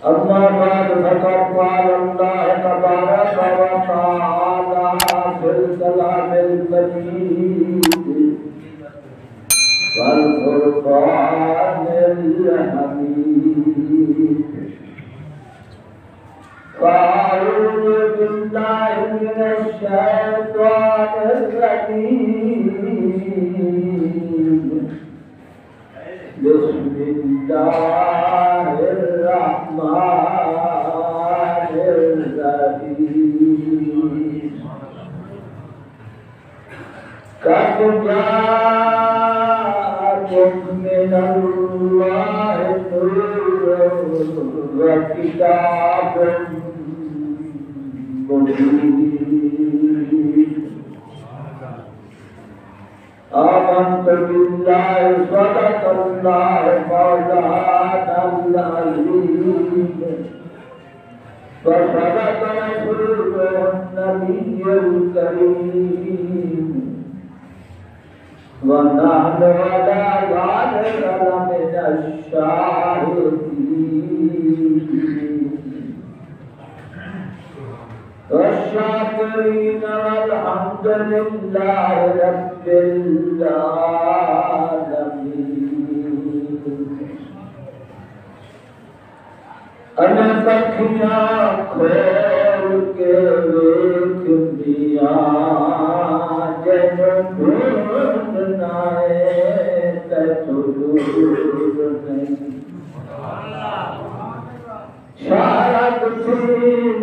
أما بعد فقد قال الله تبارك وتعالى في الكلام المجيد والفرقان الحميد فأعوذ بالله من الشيطان الرجيم بسم الله الرحمن الرحيم قد جاءكم من الله نور وكتاب مبين آمنت بالله صدق الله مولانا العظيم وصدق رسوله النبي الكريم ونحن على ذلك لمن الشاهدين والشاكرين والحمد لله رب العالمين انا سکھیاں کھول کے ویکھ دیا جن ڈھونڈنا ہے تے دور نہیں شاید تھی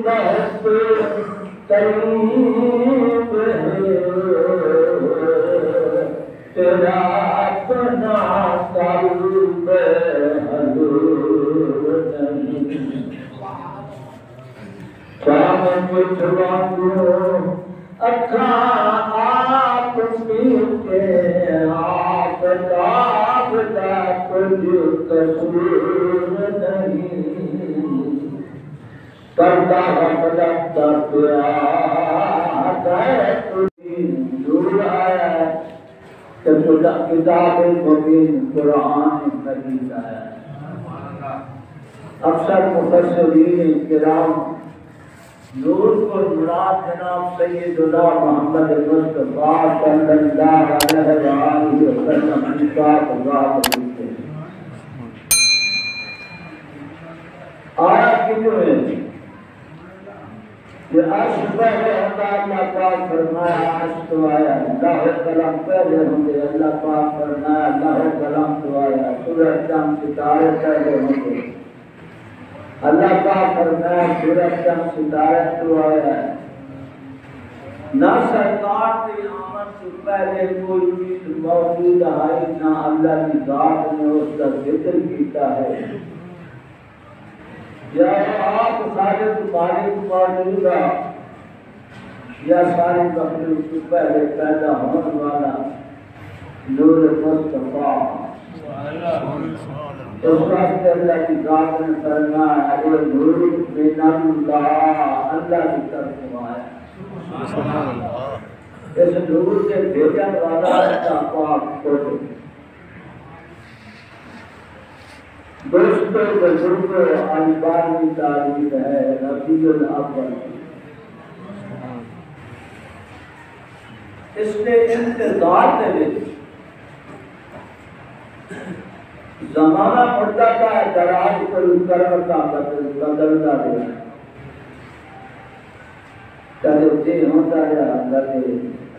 بہت قریب ہے تیرا اپنا قلب حضور نہیں شام کچھ مانگو اکھاں آپ میٹھے آپ تاب دا کچھ قصور نہیں کرتا مطلب دا پیار ہے تجھی دور آیا ہے کہ کتاب مبین قرآن مجید آیا ہے اکثر مفسرین کرام نور کو مراد جناب سیدنا محمد مصطفیٰ صلی اللہ علیہ وآلہ وسلم کا اللہ کرتے ہیں آیا کیوں ہے یہ عرش پہلے ہوتا اللہ پاک فرمایا عرش تو آیا اللہ کلام پہلے ہوتے اللہ پاک فرمایا اللہ کلام تو آیا سورج چاند ستارے پہلے ہوتے اللہ پاک فرمایا سورج چاند ستارے تو آیا نہ سرکار کی آمد سے پہلے کوئی چیز موجود ہے نہ اللہ کی ذات نے اس کا ذکر کیتا ہے یا آپ سارے تمہارے موجود یا ساری مخلوق سے پہلے پیدا ہونے والا نور مصطفیٰ اس وقت اللہ کی ذات نے فرمایا اے نور من اللہ اللہ کی طرف آیا اس نور سے بھیجن والا اللہ پاک کو دوستوں بزرگوں انبار کی تعریف ہے ربیع الاول اس نے انتظار دے زمانہ پڑتا تھا دراز پر کرتا بدلتا رہا کبھی دن ہوتا رہا کبھی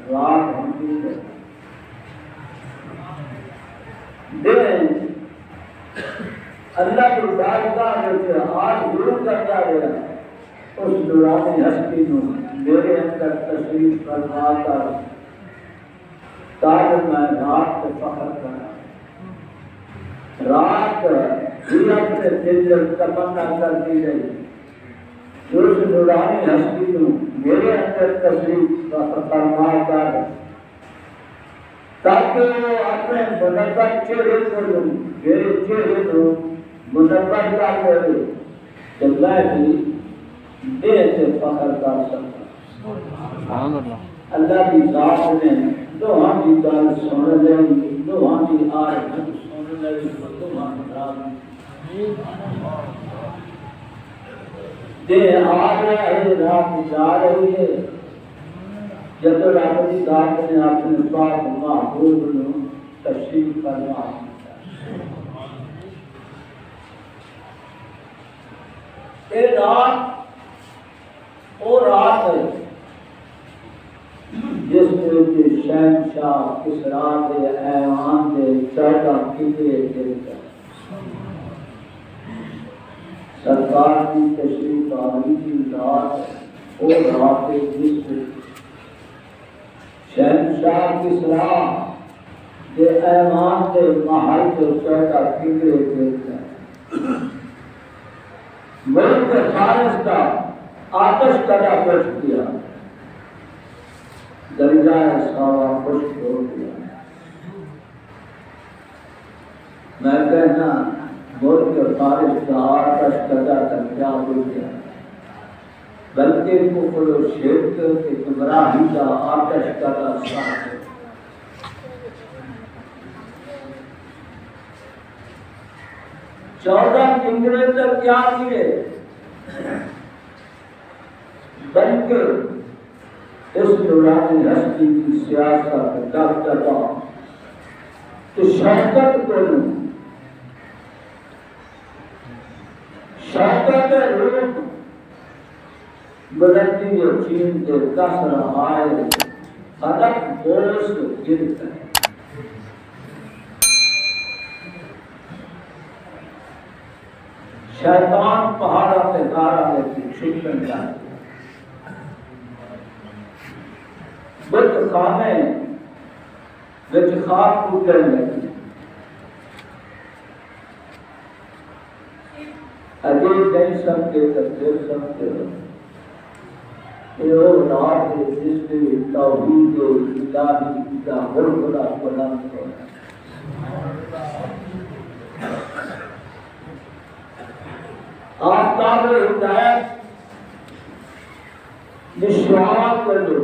رات ہوتی ہے دن اللہ کی بارگاہ میں آج ضرور کرتا رہا اس نورانی ہستی نو میرے اندر تشریف فرما کر تاکہ میں رات کو فخر کرا رات بھی اپنے دل تمنا کرتی رہی اس نورانی ہستی نو میرے اندر تشریف فرما کر تاکہ وہ اپنے منور چہرے کو میرے چہرے کو منور کر کرے کہ میں بھی دے سے فخر کر سکتا اللہ کی ذات نے دو ہاں کی گل سن لیں دو ہاں کی آر سن لیں دو ہاں دے آ رہا ہے رات جا رہی ہے جب رب کی ذات نے اپنے پاک محبوب نو تشریف فرما اے رات وہ رات ہے جس میں شہنشاہ کسریٰ دے ایوان دے 14 قلعے گرتے سرکار کی تشریف آوری کی رات ہے وہ رات ہے جس میں شہنشاہ کسریٰ دے ایوان دے محل دے 14 قلعے گرتے ملک فارس کا آتش کدا پچ کیا دریائے ساوا خشک ہو گیا میں کہنا ملک فارس کا آتش کدا تک کیا ہو گیا بلکہ کفر و شرک کے گمراہی کا آتش کدا ساتھ ہے 14 کنگرے تک کیا کیے بلکہ اس دوران ہستی کی سیاست دبدبا تو شوکت کو شوکت روح بدلتی جو چین کے کسر آئے ادب بوس گرتا ہے شیطان پہاڑا پہ گارا لیتی چھپن جاتی بت خانے بچ خواب پوٹن لگی عجیب نہیں سمجھے تقدیر سمجھے یہ وہ رات ہے جس میں توحید الہی کا بڑا بلند ہو آفتاب ہدایت نشوار کر دو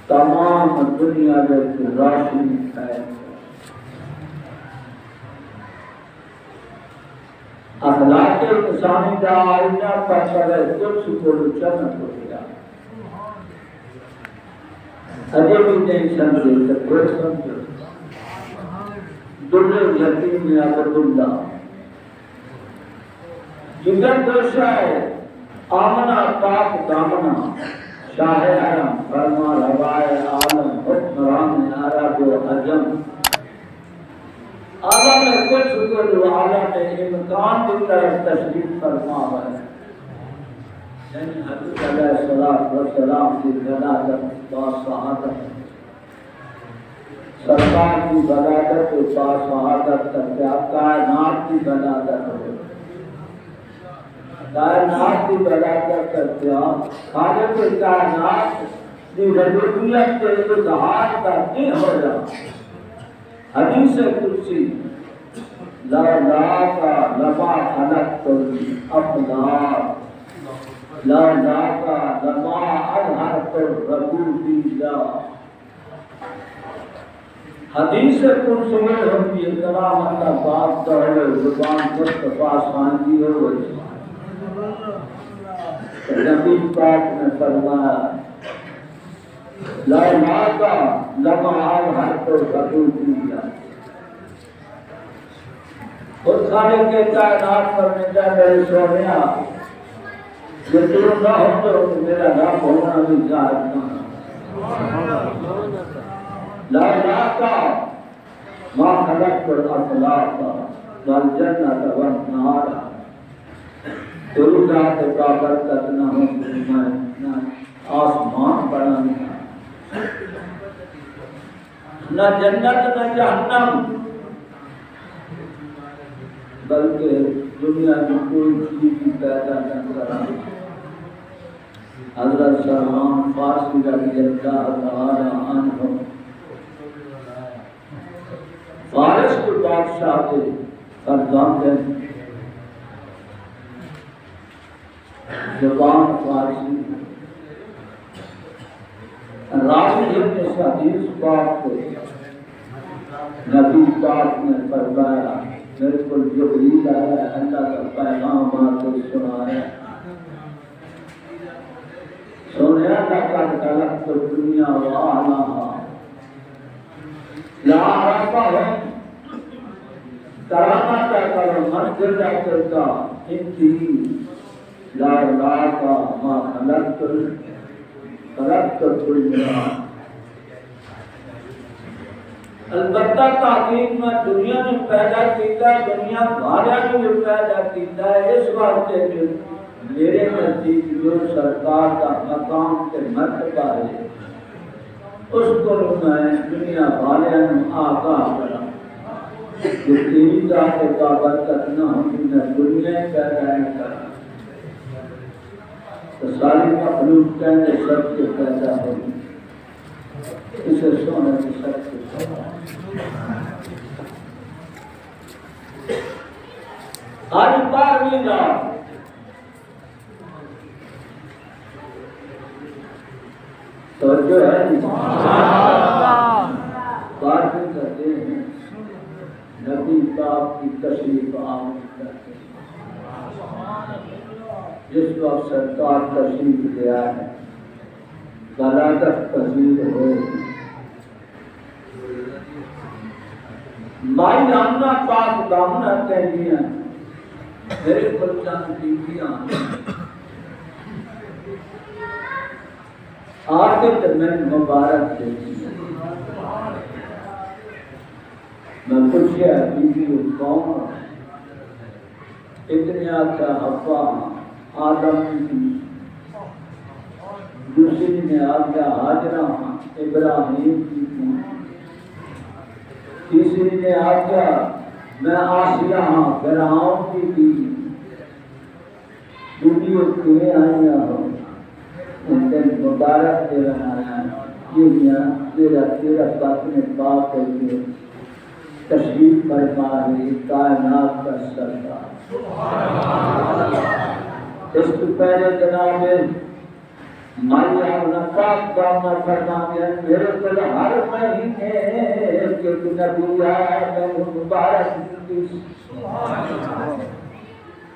تمام دنیا میں روشنی ہے اخلاق انسانی کا آئینہ پر چلے کچھ کو جنت ہو گیا اجے بھی نہیں سمجھے تو کوئی سمجھو دل یقین میں عبداللہ جگر دوشہ ہے آمنہ پاک دامنہ شاہ حرم فرما روائے عالم حکمران عرب و عجم عالم کچھ کل عالم امکان کی طرف تشریف فرما ہے یعنی حضرت علیہ السلام کی ولادت با شہادت سرکار کی ولادت با شہادت تک کائنات کی ولادت ہو کائنات کی ولادت کرتے ہیں خالق کائنات کی ربوبیت کے اظہار کا دن ہو جا حدیث قدسی لا کا لما خلقت الافلاک لا کا لما اظہرت الربوبیہ حدیث قدسی میں ہم یہ کلام اللہ پاک کا ہے زبان مصطفیٰ سانجی ہو نبی پاک نے فرمایا لا کا لما اظہرت الربوبیہ خود خالق کے کائنات پر نجا میرے سونیا جو تو نہ ہو تو میرا رب ہونا بھی ظاہر نہ لا کا ما خلقت الافلاک والجنة والنار درودہ کے بابر تک نہ ہوں میں آسمان بنانا نہ جنت نہ جہنم بلکہ دنیا میں کوئی چیز بھی پیدا نہ کرا حضرت سلمان فارسی رضی اللہ تعالی عنہ فارس کے بادشاہ کے فرزند زبان فارسی راوی ابن حدیث پاک کو نبی پاک نے فرمایا میرے کو جبریل آیا ہے، اللہ کا پیغام آ کے سنایا، سنیا لقد خلقت الدنیا وأهلها لا ربهم کرامتك ومجدك انتي لا راك ما خلقت الدنیا. البتہ تحقیق میں دنیا نے پیدا کیتا ہے، دنیا بھارا نے بھی پیدا کیتا ہے، اس واسطے جو میرے نزدیک جو سرکار کا مقام کے مرتبہ ہے اس کو میں دنیا والے آگاہ کرا کہ تیری ذات کا برکت نہ ہوگی نہ دنیا پیدا نہ کرا تو ساری مخلوق کہنے سب سے پیدا ہوگی، اسے سونے کی سب سے پیدا آج 12ویں رات توجہ ہے، بات کرتے ہیں نبی پاک کی تشریف آمد کرتے ہیں. جس وقت سرکار تشریف لیا ہے بلادت پذیر ہو، مائی آمنہ پاک دامنہ کہنیاں میرے پر چند بیویاں آگے تو میں مبارک دیتی ہوں. میں پوچھیا بیوی کون؟ اتنے آتا حوا آدم کی، دوسری نے آگیا حاجرہ ابراہیم کی تھی، تیسری نے آگیا میں آسیہ فرعون کی تھی. دنیا کے آئیاں ہو دن مبارک دے رہا ہے، یہ تیرا باطن پاک ہے کہ تشریف فرما ہے کائنات کا سردار. اس کے پہلے جناب مائی پاک کا فرما ہے میرے کو ہر مہینے کہ نبی آیا میں مبارک دی.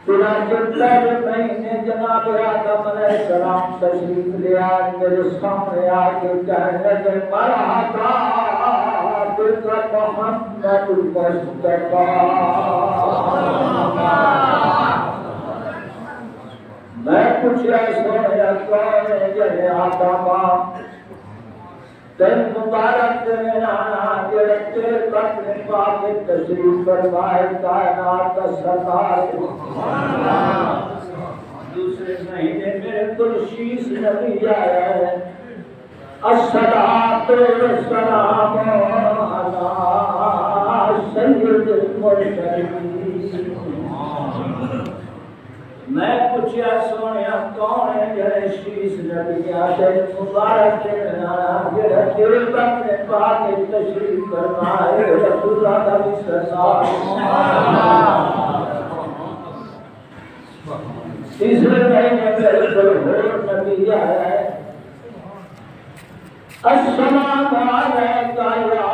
چنانچہ پہلے مہینے جناب آدم علیہ السلام تشریف لے آئے میرے سامنے آ کے کہنے لگے مرحبا بک محمد المصطفیٰ. میں پوچھا سویا کون ہے جنہیں آدم دن مبارک دینا جڑے تیرے قدر پاک تشریف فرمائے کائنات کا سردار. دوسرے مہینے میرے کلشیس نبی آیا ہے الصلاۃ والسلام علی سید المرسلین. میں پوچھا سونیا کون ہے جڑے شیش نبی آتے مبارک دینا جڑے تیرے قدر پاک تشریف فرمائے رسول اللہ صلی اللہ. تیسرے مہینے میرے کو نبی آیا ہے السلام علیکہ یا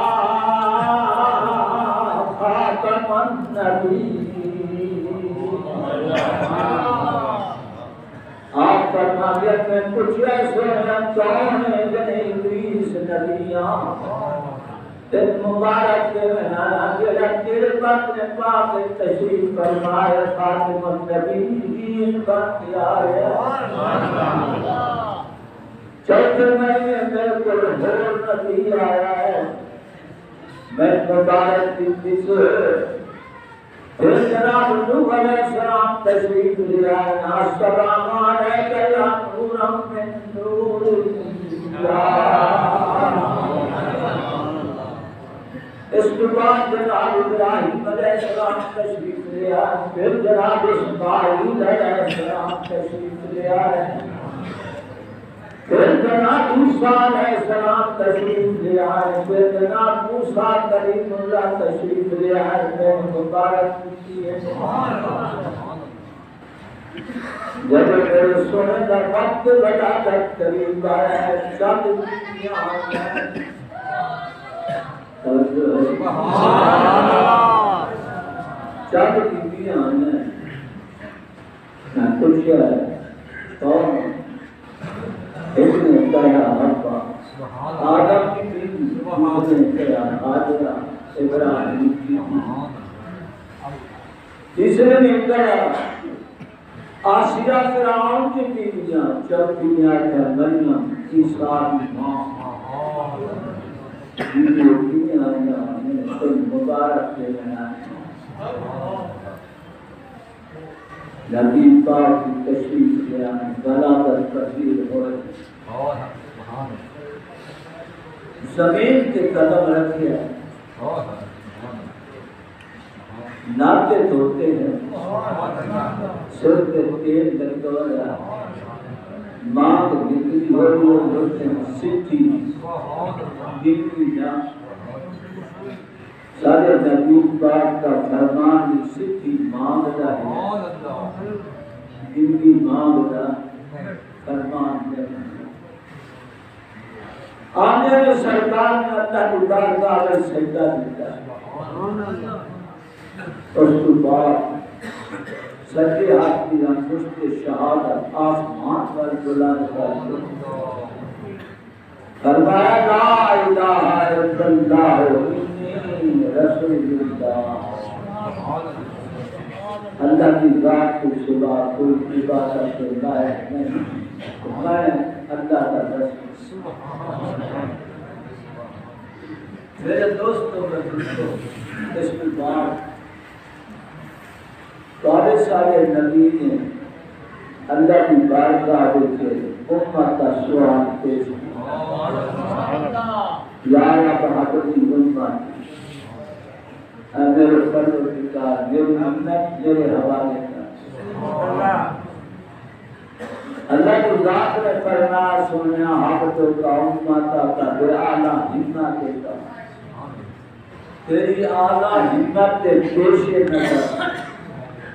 خاتم النبی. آپ فرماتے میں پوچھا سونا کون ہے جنہیں ادریس نبیاں دن مبارک کے منانا جڑا تیرے قدر پاک تشریف فرمائے خاتم النبیین کا پیار ہے. چوتھے مہینے میرے کو اور نبی آیا ہے میں مبارک کی پھر جناب نوح علیہ السلام تشریف لے آئے السلام علیکہ یا نور من نور اللہ. اس کے بعد جناب ابراہیم علیہ السلام تشریف لے آئے پھر جناب اسماعیل علیہ السلام تشریف لے آئے پھر جناب موسیٰ علیہ السلام تشریف لے آئے پھر جناب موسیٰ کریم اللہ تشریف لے آئے میں مبارک کی ہے. جب میرے سونے کا وقت بڑا تک قریب آیا ہے چند دنیا آیا چند بیبیاں ہیں میں پوچھا ہے کون ایک نے کہا ابا آدم کی بیوی دوسرے نے کہا حاجرہ ابراہیم کی بیوی تیسرے نے کہا آسیہ فرعون کی بیویاں چوتھی نے کہا مریم عیسیٰ کی ماں بیویاں ہیں کوئی مبارک لے رہا ہے نبی پاک کی تشریف لے آئیں بلادت کثیر ہوئے زمین کے قدم رکھے ناتے دھوتے ہیں سر پہ تیل لگوایا ماں کو بکری ہوتے ہیں سٹھی بکری جا سارے نبی پاک کا فرمان بھی سٹھی مانگتا ہے بکری مانگتا فرمان دینا آنے میں سرکار نے اللہ کی بارگاہ میں سجدہ دیتا ہے اس کے بعد سچے ہاتھ کی انگشت شہادت آسمان پر بلند کر فرمایا لا الہ الا اللہ انی رسول اللہ اللہ کی ذات کے سوا کوئی عبادت کے لائق نہیں میں اللہ کا رسول میرے دوستوں میں اس کے بعد سارے نبی نے اللہ کی بارگاہ کے امت کا سوال پیش کیا یا بہادر کی امت میرے پروردگار میری امت میرے حوالے کر اللہ کی ذات نے کرنا سنیا حافظوں کا امت کا بے اعلیٰ ہمت دیتا تیری اعلیٰ ہمت کے پیشے نظر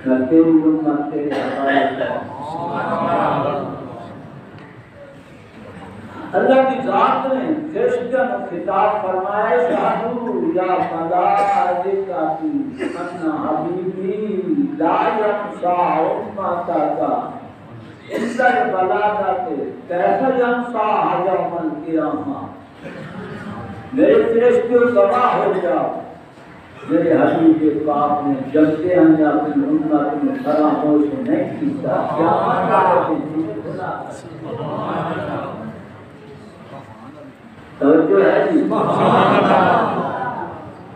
میں تیری امت تیرے حوالے کروں اللہ کی ذات نے فرشتوں کو خطاب فرمایا شہدو یا ملائکتی ان حبیبی لا ینسا امتک اندر بلاغت کیسا ینسا یوم القیامہ میرے فرشتوں گواہ ہو جاؤ میرے حبیب کے پاک نے جبتے ہیں یا اپنی امت میں فراموش نہیں کیتا توجہ ہے جی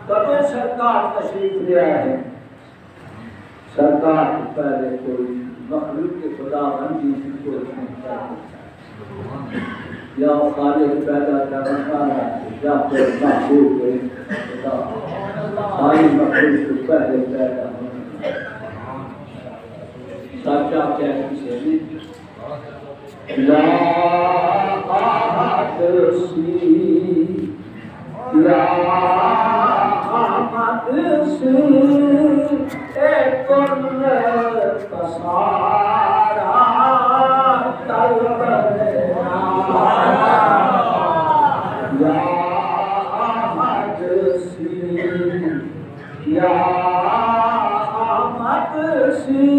کبھی سرکار تشریف لے آئے ہیں سرکار کے پہلے کوئی مخلوق کے خدا بندی کی کوئی سنتا یا خالق پیدا کرنا ہے یا پھر محبوب ہے خدا ساری مخلوق سے پہلے پیدا ہونا سچا کہنے سے نہیں لا آہد سی لا آمد سی اے کل پسارا طلب یا آمد سی یا آمد سی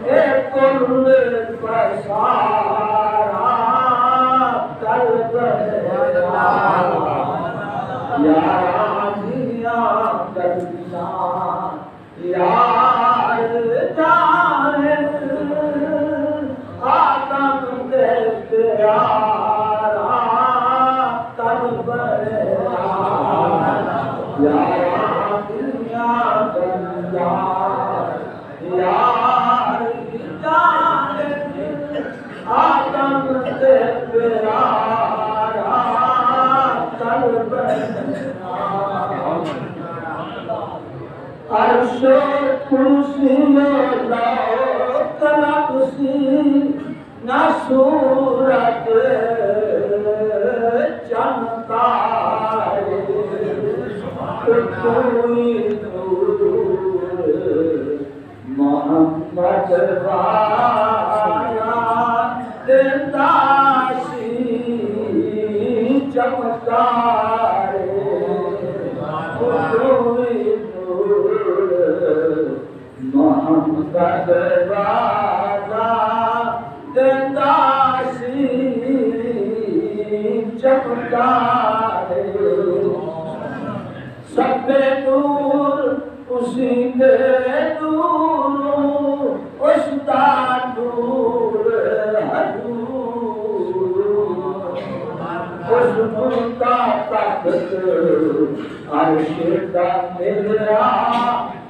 اے کل پسارا طلب یا میاں کرنا یار جان آدم دے پیارا طلب یا میاں کرنا یار جان آدم دے پیارا طلب عرش کرسی لاؤ طلب سی نہ صورت چند تارے کوئی نور محمد والا دیتا سی چمکارے کوئی نور محمد والا دنداسی چمکار سب نور اسی کے نور اس کا نور حضور اس کا تخت عرش کا میرا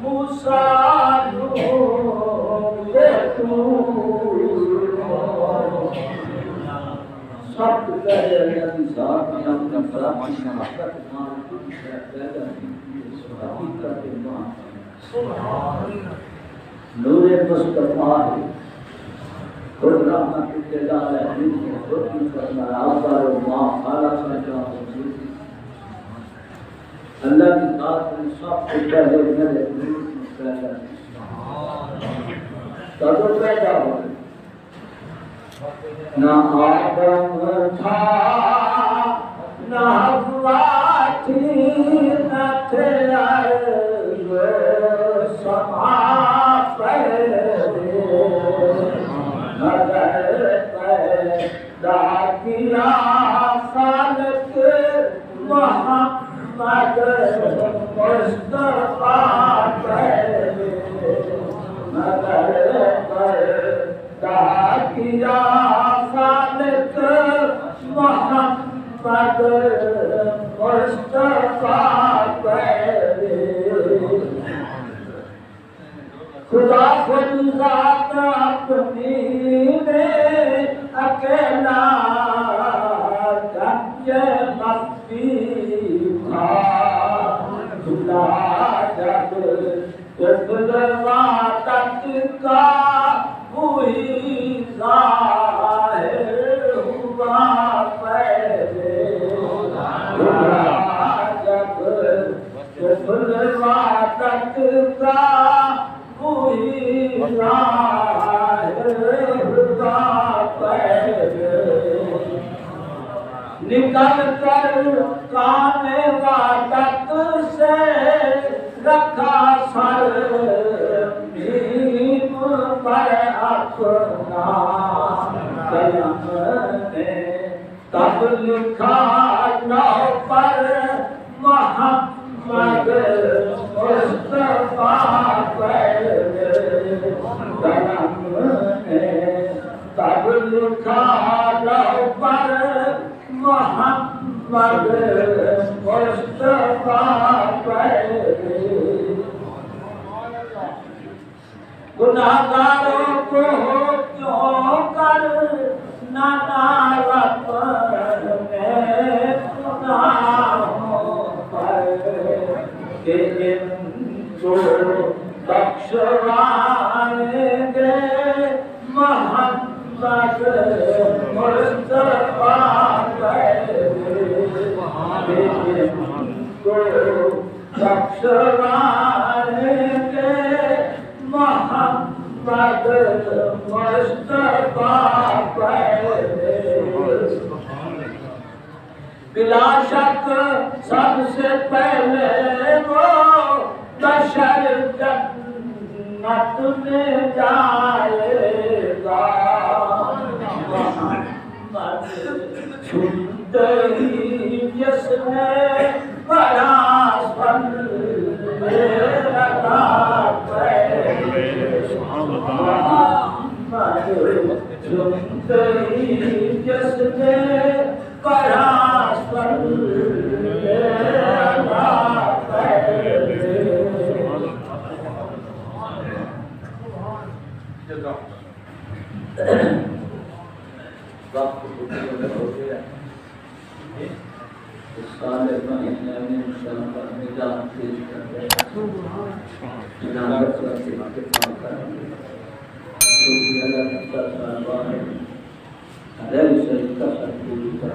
موسیٰ نور سب کہے نبی صاحب نے اپنا فراقی محبت مان کچھ پیدا حقیقت ایمان نور مصطفیٰ خود رحمت اللہ علیہ خود فرمایا آبار و ماں خالہ سجا حضور اللہ کی ذات نے سب سے پہلے میرے نور میں پیدا کدو پیدا ہوئے نہ آدم تھا نہ حوا تھی نہ تھے عرض سما پہلے مگر پیدا کیا خالق محمد مصطفیٰ پہلے مگر پیدا کیا خالق محمد مصطفیٰ پہلے خدا خود ذات اپنی نے اکیلا گنج مخفی تھا خدا جب طفل وادت کا وہی ظاہر ہوا پہلے خدا جب طفل وادت کا وہی ظاہر ہوا پہلے نکل کر کان وادت سے رکھا سر نیم پر اپنا قلم نے تب لکھا لوح پر محمد مصطفیٰ پہلے قلم نے تب لکھا لوح پر محمد مصطفیٰ پہلے گناہگاروں کو کیوں کر ندامت میں گناہوں پر کہ ان کو بخشوائیں گے محمد مصطفیٰ پہلے کہ ان کو بخشوائیں گے محمد مصطفیٰ پہلے بلا شک سب سے پہلے وہ بشر جنت میں جائے گا محمد چھوٹے ہی جس نے بڑا سن لگا پہلے محمد چھوٹے ہی جس نے بڑا سن لگا پہلے وقت ہو گیا اس سال مہینے میں انشاءاللہ نظام پیش کر رہے ہیں جناب سے اتفاق کر رہے ہیں چونکہ اللہ کا صاحبان ہے علیہ شریف کا سب پوری کر